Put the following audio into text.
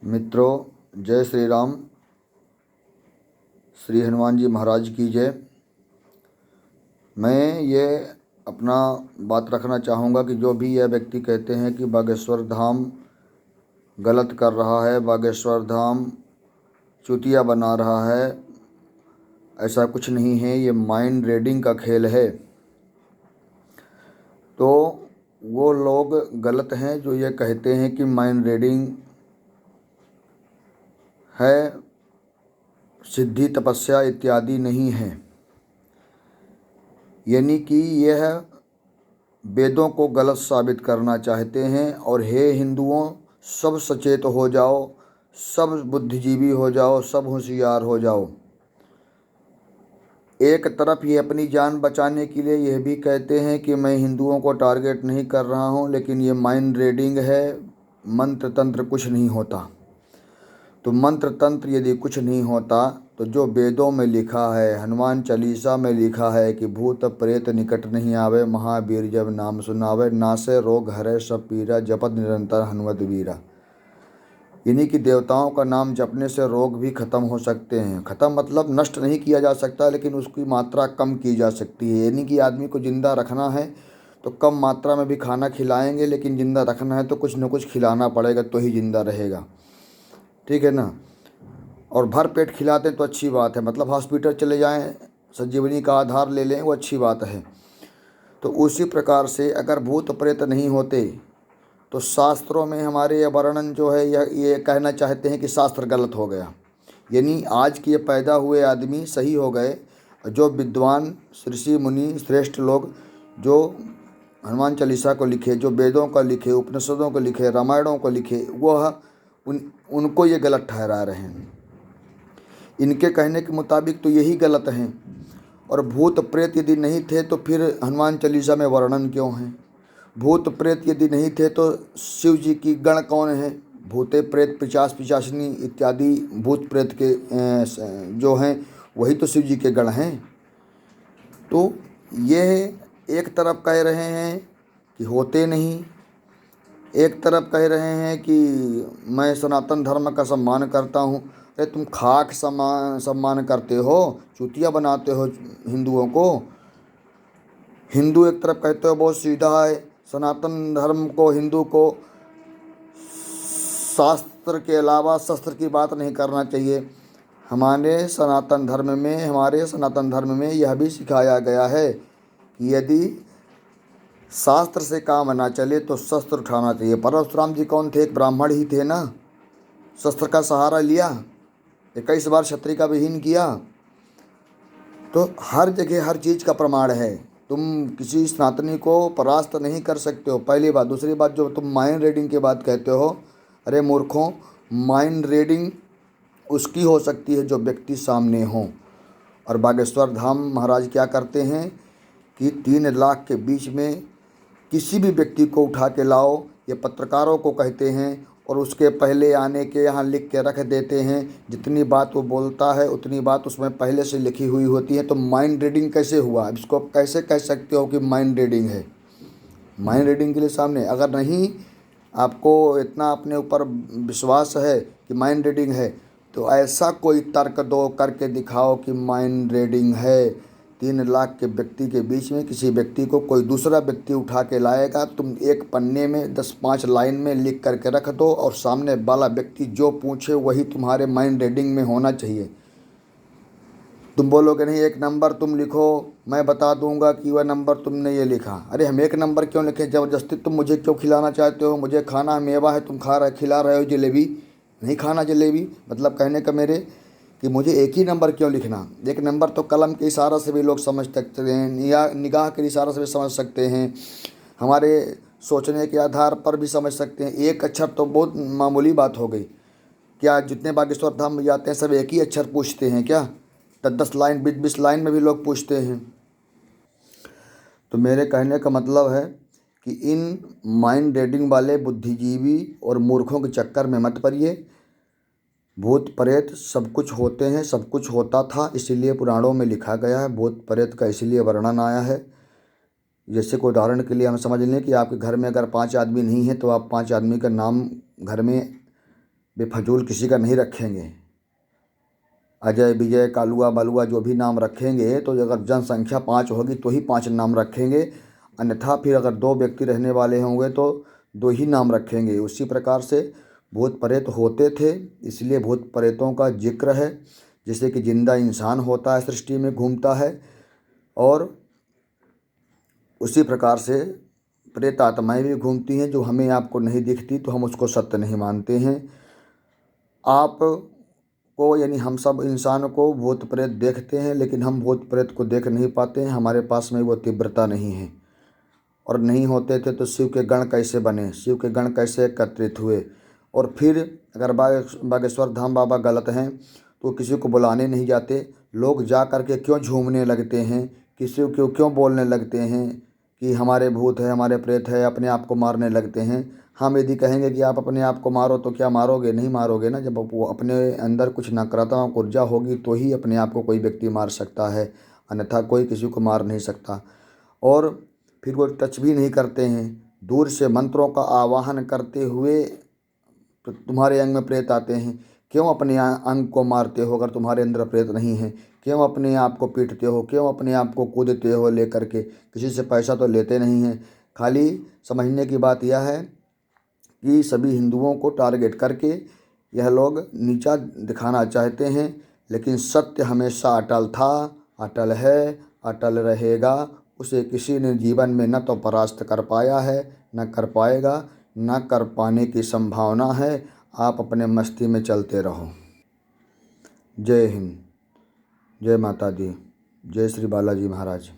मित्रों, जय श्री राम। श्री हनुमान जी महाराज की जय। मैं ये अपना बात रखना चाहूँगा कि जो भी यह व्यक्ति कहते हैं कि बागेश्वर धाम गलत कर रहा है, बागेश्वर धाम चूतिया बना रहा है, ऐसा कुछ नहीं है। ये माइंड रीडिंग का खेल है। तो वो लोग गलत हैं जो ये कहते हैं कि माइंड रीडिंग है, सिद्धि तपस्या इत्यादि नहीं है। यानी कि यह वेदों को गलत साबित करना चाहते हैं। और हे हिंदुओं, सब सचेत हो जाओ, सब बुद्धिजीवी हो जाओ, सब होशियार हो जाओ। एक तरफ ये अपनी जान बचाने के लिए यह भी कहते हैं कि मैं हिंदुओं को टारगेट नहीं कर रहा हूँ, लेकिन ये माइंड रीडिंग है, मंत्र तंत्र कुछ नहीं होता। तो मंत्र तंत्र यदि कुछ नहीं होता तो जो वेदों में लिखा है, हनुमान चालीसा में लिखा है कि भूत प्रेत निकट नहीं आवे, महावीर जब नाम सुनावे, नासे रोग हरे सब पीरा, जपत निरंतर हनुमत वीरा। यानी कि देवताओं का नाम जपने से रोग भी खत्म हो सकते हैं। खत्म मतलब नष्ट नहीं किया जा सकता, लेकिन उसकी मात्रा कम की जा सकती है। यानी कि आदमी को ज़िंदा रखना है तो कम मात्रा में भी खाना खिलाएंगे, लेकिन ज़िंदा रखना है तो कुछ न कुछ खिलाना पड़ेगा, तो ही ज़िंदा रहेगा। ठीक है ना। और भर पेट खिलाते हैं तो अच्छी बात है, मतलब हॉस्पिटल चले जाएं, संजीवनी का आधार ले लें, वो अच्छी बात है। तो उसी प्रकार से अगर भूत प्रेत नहीं होते तो शास्त्रों में हमारे यह वर्णन जो है ये कहना चाहते हैं कि शास्त्र गलत हो गया। यानी आज के ये पैदा हुए आदमी सही हो गए। जो विद्वान ऋषि मुनि श्रेष्ठ लोग जो हनुमान चालीसा को लिखे, जो वेदों को लिखे, उपनिषदों को लिखे, रामायणों को लिखे, वह उनको ये गलत ठहरा रहे हैं। इनके कहने के मुताबिक तो यही गलत हैं। और भूत प्रेत यदि नहीं थे तो फिर हनुमान चालीसा में वर्णन क्यों है? भूत प्रेत यदि नहीं थे तो शिव जी की गण कौन है? भूते प्रेत पिशाच पिशाचिनी इत्यादि भूत प्रेत के जो हैं वही तो शिव जी के गण हैं। तो यह एक तरफ कह रहे हैं कि होते नहीं, एक तरफ कह रहे हैं कि मैं सनातन धर्म का सम्मान करता हूँ। अरे तुम खाक सम्मान करते हो, चूतिया बनाते हो हिंदुओं को। हिंदू एक तरफ कहते हो बहुत सीधा है, सनातन धर्म को, हिंदू को शास्त्र के अलावा शस्त्र की बात नहीं करना चाहिए। हमारे सनातन धर्म में यह भी सिखाया गया है कि यदि शास्त्र से काम ना चले तो शस्त्र उठाना चाहिए। परशुराम जी कौन थे? एक ब्राह्मण ही थे ना। शस्त्र का सहारा लिया, 21 बार क्षत्रिय का विहीन किया। तो हर जगह हर चीज़ का प्रमाण है। तुम किसी सनातनी को परास्त नहीं कर सकते हो, पहली बात। दूसरी बात, जो तुम माइंड रीडिंग की बात कहते हो, अरे मूर्खों, माइंड रीडिंग उसकी हो सकती है जो व्यक्ति सामने हो। और बागेश्वर धाम महाराज क्या करते हैं कि 3 लाख के बीच में किसी भी व्यक्ति को उठा के लाओ, ये पत्रकारों को कहते हैं, और उसके पहले आने के यहाँ लिख के रख देते हैं। जितनी बात वो बोलता है उतनी बात उसमें पहले से लिखी हुई होती है। तो माइंड रीडिंग कैसे हुआ? इसको कैसे कह सकते हो कि माइंड रीडिंग है? माइंड रीडिंग के लिए सामने अगर नहीं आपको इतना अपने ऊपर विश्वास है कि माइंड रीडिंग है, तो ऐसा कोई तर्क दो, करके दिखाओ कि माइंड रीडिंग है। 3 लाख के व्यक्ति के बीच में किसी व्यक्ति को कोई दूसरा व्यक्ति उठा के लाएगा, तुम एक पन्ने में 10-5 लाइन में लिख करके रख दो, और सामने वाला व्यक्ति जो पूछे वही तुम्हारे माइंड रीडिंग में होना चाहिए। तुम बोलोगे नहीं, एक नंबर तुम लिखो, मैं बता दूंगा कि वह नंबर तुमने ये लिखा। अरे हम एक नंबर क्यों लिखें? ज़बरदस्ती तुम मुझे क्यों खिलाना चाहते हो? मुझे खाना मेवा है, तुम खिला रहे हो जलेबी। नहीं खाना जलेबी, मतलब कहने का मेरे कि मुझे एक ही नंबर क्यों लिखना? एक नंबर तो कलम के इशारा से भी लोग समझ सकते हैं, निगाह के इशारा से भी समझ सकते हैं, हमारे सोचने के आधार पर भी समझ सकते हैं। एक अक्षर तो बहुत मामूली बात हो गई। क्या जितने बागेश्वर धाम में जाते हैं सब एक ही अक्षर पूछते हैं क्या? 10-10 लाइन, 20-20 लाइन में भी लोग पूछते हैं। तो मेरे कहने का मतलब है कि इन माइंड रीडिंग वाले बुद्धिजीवी और मूर्खों के चक्कर में मत पड़िए। भूत प्रेत सब कुछ होते हैं, सब कुछ होता था, इसीलिए पुराणों में लिखा गया है। भूत प्रेत का इसीलिए वर्णन आया है। जैसे को उदाहरण के लिए हम समझ लें कि आपके घर में अगर 5 आदमी नहीं है तो आप 5 आदमी का नाम घर में बेफजूल किसी का नहीं रखेंगे। अजय विजय कालुआ बलुआ जो भी नाम रखेंगे तो अगर जनसंख्या 5 होगी तो ही 5 नाम रखेंगे, अन्यथा फिर अगर 2 व्यक्ति रहने वाले होंगे तो 2 ही नाम रखेंगे। उसी प्रकार से भूत प्रेत होते थे, इसलिए भूत प्रेतों का जिक्र है। जैसे कि जिंदा इंसान होता है, सृष्टि में घूमता है, और उसी प्रकार से प्रेत आत्माएं भी घूमती हैं जो हमें आपको नहीं दिखती, तो हम उसको सत्य नहीं मानते हैं। आप को यानी हम सब इंसान को भूत प्रेत देखते हैं, लेकिन हम भूत प्रेत को देख नहीं पाते हैं, हमारे पास में वो तीव्रता नहीं है। और नहीं होते थे तो शिव के गण कैसे बने, शिव के गण कैसे एकत्रित हुए। और फिर अगर बागेश्वर धाम बाबा गलत हैं तो किसी को बुलाने नहीं जाते, लोग जा कर के क्यों झूमने लगते हैं, किसी को क्यों बोलने लगते हैं कि हमारे भूत है, हमारे प्रेत है, अपने आप को मारने लगते हैं। हम यदि कहेंगे कि आप अपने आप को मारो तो क्या मारोगे, नहीं मारोगे ना। जब वो अपने अंदर कुछ नकारात्मक ऊर्जा होगी तो ही अपने आप को कोई व्यक्ति मार सकता है, अन्यथा कोई किसी को मार नहीं सकता। और फिर वो टच भी नहीं करते हैं, दूर से मंत्रों का आवाहन करते हुए तो तुम्हारे अंग में प्रेत आते हैं। क्यों अपने अंग को मारते हो अगर तुम्हारे अंदर प्रेत नहीं है? क्यों अपने आप को पीटते हो, क्यों अपने आप को कूदते हो लेकर के? किसी से पैसा तो लेते नहीं हैं। खाली समझने की बात यह है कि सभी हिंदुओं को टारगेट करके यह लोग नीचा दिखाना चाहते हैं, लेकिन सत्य हमेशा अटल था, अटल है, अटल रहेगा। उसे किसी ने जीवन में न तो परास्त कर पाया है, न कर पाएगा, न कर पाने की संभावना है। आप अपने मस्ती में चलते रहो। जय हिंद, जय माता दी, जय श्री बालाजी महाराज।